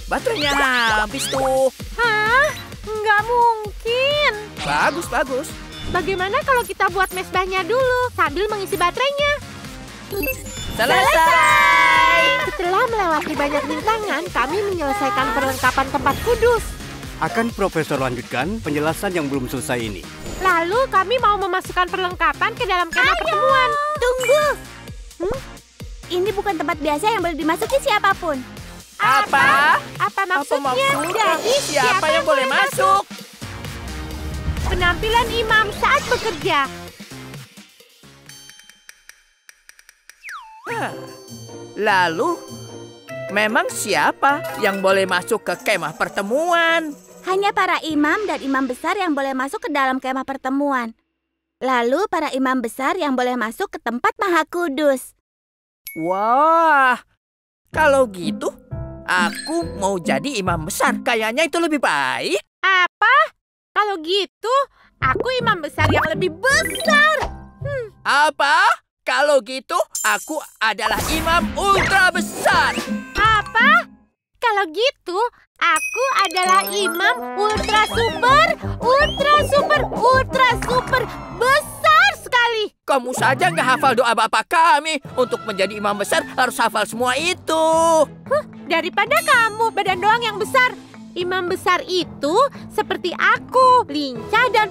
Baterainya habis tuh. Hah? Nggak mungkin. Bagus, bagus. Bagaimana kalau kita buat mesbahnya dulu sambil mengisi baterainya? Selesai! Setelah melewati banyak rintangan, kami menyelesaikan perlengkapan tempat kudus. Akan Profesor lanjutkan penjelasan yang belum selesai ini. Lalu kami mau memasukkan perlengkapan ke dalam kemah pertemuan. Tunggu. Ini bukan tempat biasa yang boleh dimasuki siapapun. Apa? Apa maksudnya? Jadi siapa yang boleh masuk? Penampilan imam saat bekerja. Lalu, memang siapa yang boleh masuk ke kemah pertemuan? Hanya para imam dan imam besar yang boleh masuk ke dalam kemah pertemuan. Lalu para imam besar yang boleh masuk ke tempat maha kudus. Wah, kalau gitu, aku mau jadi imam besar. Kayaknya itu lebih baik. Apa? Kalau gitu, aku imam besar yang lebih besar. Apa? Kalau gitu, aku adalah imam ultra besar. Apa? Kalau gitu, aku adalah imam ultra super besar sekali. Kamu saja nggak hafal doa Bapak kami. Untuk menjadi imam besar harus hafal semua itu. Daripada kamu badan doang yang besar. Imam besar itu seperti aku, lincah dan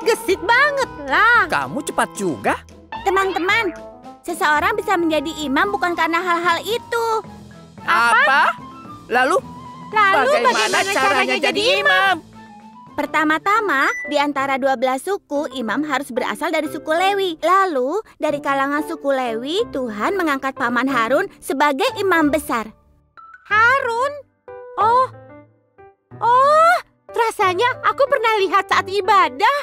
gesit banget lah. Kamu cepat juga. Teman-teman, seseorang bisa menjadi imam bukan karena hal-hal itu. Apa? Lalu bagaimana caranya jadi imam? Pertama-tama, di antara 12 suku, imam harus berasal dari suku Lewi. Lalu, dari kalangan suku Lewi, Tuhan mengangkat Paman Harun sebagai imam besar. Harun? Oh, rasanya aku pernah lihat saat ibadah.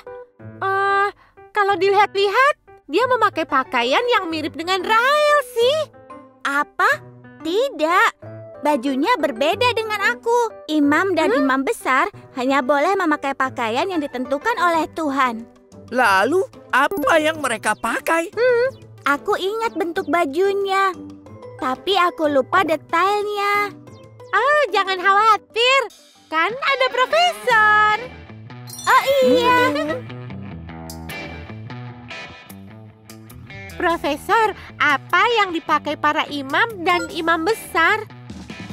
Kalau dilihat-lihat, dia memakai pakaian yang mirip dengan Rahel sih. Apa? Tidak. Bajunya berbeda dengan aku. Imam dan imam besar hanya boleh memakai pakaian yang ditentukan oleh Tuhan. Lalu, apa yang mereka pakai? Aku ingat bentuk bajunya, tapi aku lupa detailnya. Jangan khawatir. Kan ada profesor. Oh iya. Profesor, apa yang dipakai para imam dan imam besar?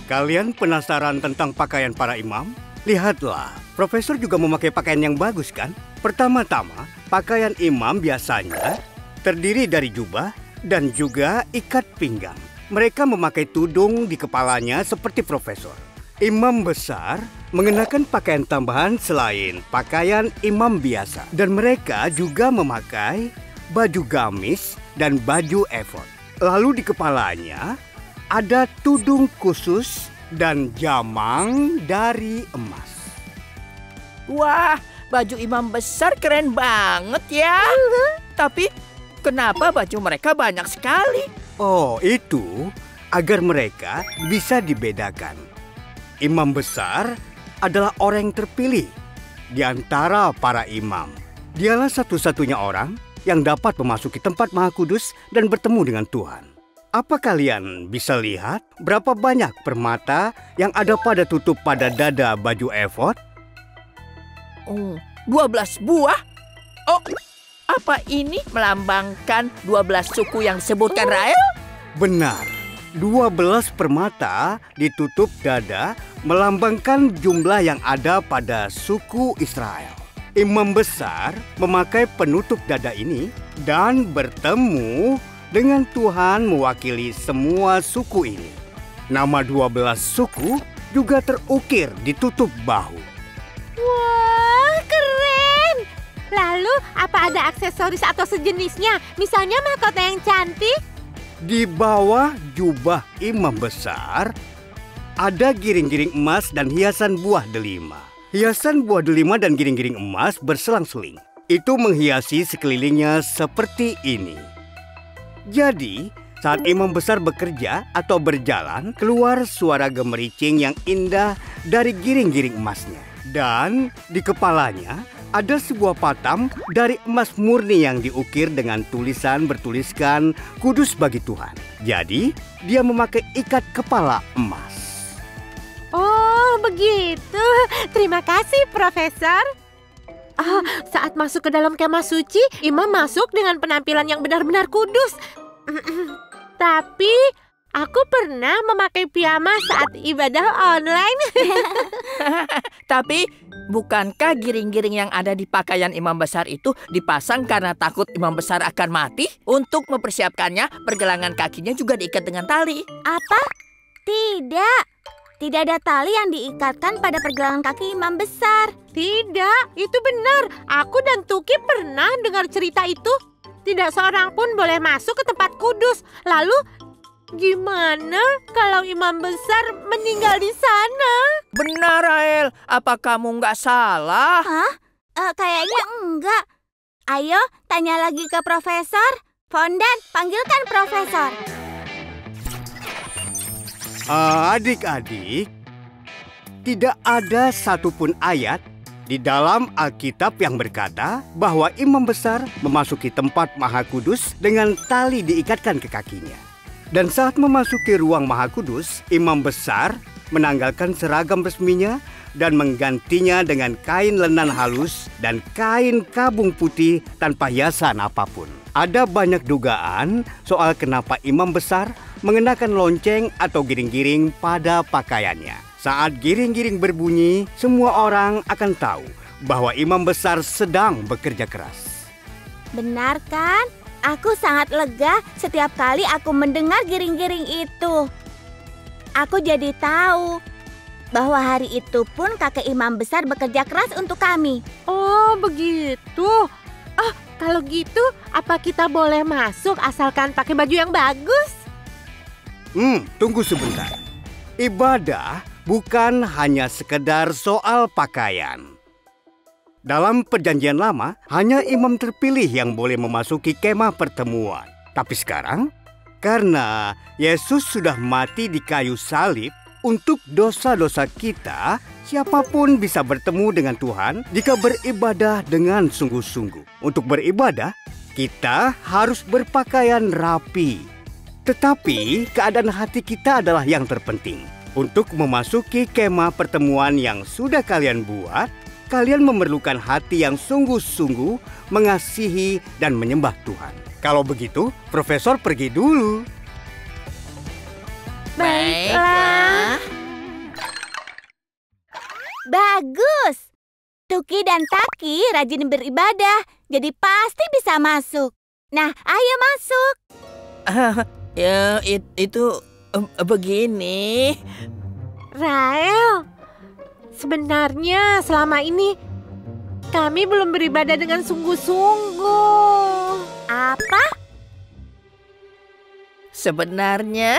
Kalian penasaran tentang pakaian para imam? Lihatlah, Profesor juga memakai pakaian yang bagus kan? Pertama-tama, pakaian imam biasanya terdiri dari jubah dan juga ikat pinggang. Mereka memakai tudung di kepalanya seperti Profesor. Imam besar mengenakan pakaian tambahan selain pakaian imam biasa. Dan mereka juga memakai baju gamis dan baju efod. Lalu di kepalanya ada tudung khusus dan jamang dari emas. Wah, baju imam besar keren banget ya. Tapi kenapa baju mereka banyak sekali? Oh, itu agar mereka bisa dibedakan. Imam besar adalah orang yang terpilih di antara para imam. Dialah satu-satunya orang yang dapat memasuki tempat Maha Kudus dan bertemu dengan Tuhan. Apa kalian bisa lihat berapa banyak permata yang ada pada tutup pada dada baju efod? 12 buah? Oh, apa ini melambangkan 12 suku yang disebutkan Rahel? Benar. 12 permata di tutup dada melambangkan jumlah yang ada pada suku Israel. Imam besar memakai penutup dada ini dan bertemu dengan Tuhan mewakili semua suku ini. Nama 12 suku juga terukir di tutup bahu. Wah, keren! Lalu, apa ada aksesoris atau sejenisnya? Misalnya mahkota yang cantik? Di bawah jubah imam besar, ada giring-giring emas dan hiasan buah delima. Hiasan buah delima dan giring-giring emas berselang-seling. Itu menghiasi sekelilingnya seperti ini. Jadi, saat imam besar bekerja atau berjalan, keluar suara gemericing yang indah dari giring-giring emasnya. Dan di kepalanya ada sebuah patam dari emas murni yang diukir dengan tulisan bertuliskan kudus bagi Tuhan. Jadi, dia memakai ikat kepala emas. Oh, begitu. Terima kasih, Profesor. Saat masuk ke dalam kemah suci, imam masuk dengan penampilan yang benar-benar kudus. Tapi, aku pernah memakai piyama saat ibadah online. Tapi, bukankah giring-giring yang ada di pakaian imam besar itu dipasang karena takut imam besar akan mati? Untuk mempersiapkannya, pergelangan kakinya juga diikat dengan tali. Apa? Tidak. Tidak ada tali yang diikatkan pada pergelangan kaki imam besar. Tidak, itu benar. Aku dan Tuki pernah dengar cerita itu. Tidak seorang pun boleh masuk ke tempat kudus. Lalu, gimana kalau imam besar meninggal di sana? Benar, Rael. Apa kamu nggak salah? Hah? Kayaknya enggak. Ayo, tanya lagi ke Profesor. Fondan, panggilkan Profesor. Adik-adik, tidak ada satupun ayat di dalam Alkitab yang berkata bahwa imam besar memasuki tempat Maha Kudus dengan tali diikatkan ke kakinya. Dan saat memasuki ruang Maha Kudus, imam besar menanggalkan seragam resminya dan menggantinya dengan kain lenan halus dan kain kabung putih tanpa hiasan apapun. Ada banyak dugaan soal kenapa imam besar mengenakan lonceng atau giring-giring pada pakaiannya. Saat giring-giring berbunyi, semua orang akan tahu bahwa imam besar sedang bekerja keras. Benar kan? Aku sangat lega setiap kali aku mendengar giring-giring itu. Aku jadi tahu bahwa hari itu pun kakek imam besar bekerja keras untuk kami. Oh, begitu. Kalau gitu, apa kita boleh masuk asalkan pakai baju yang bagus? Tunggu sebentar. Ibadah bukan hanya sekedar soal pakaian. Dalam Perjanjian Lama, hanya imam terpilih yang boleh memasuki kemah pertemuan. Tapi sekarang, karena Yesus sudah mati di kayu salib untuk dosa-dosa kita, siapapun bisa bertemu dengan Tuhan jika beribadah dengan sungguh-sungguh. Untuk beribadah, kita harus berpakaian rapi. Tetapi keadaan hati kita adalah yang terpenting. Untuk memasuki kemah pertemuan yang sudah kalian buat, kalian memerlukan hati yang sungguh-sungguh mengasihi dan menyembah Tuhan. Kalau begitu, Profesor pergi dulu. Baiklah. Bagus. Tuki dan Taki rajin beribadah, jadi pasti bisa masuk. Nah, ayo masuk. Ya, itu begini. Rael, sebenarnya selama ini kami belum beribadah dengan sungguh-sungguh. Apa? Sebenarnya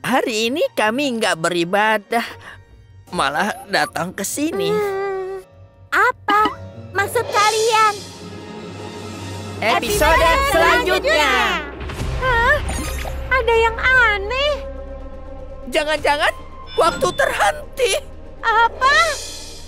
hari ini kami nggak beribadah, malah datang ke sini. Apa maksud kalian? Episode selanjutnya. Hah? Ada yang aneh. Jangan-jangan waktu terhenti. Apa?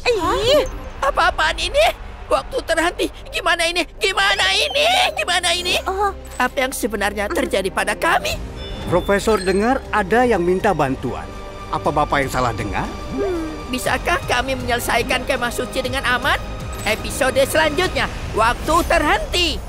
Ih, Apa-apaan ini? Waktu terhenti. Gimana ini? Gimana ini? Gimana ini? Oh, Apa yang sebenarnya terjadi pada kami? Profesor dengar ada yang minta bantuan. Apa Bapak yang salah dengar? Bisakah kami menyelesaikan kemah suci dengan aman? Episode selanjutnya, waktu terhenti.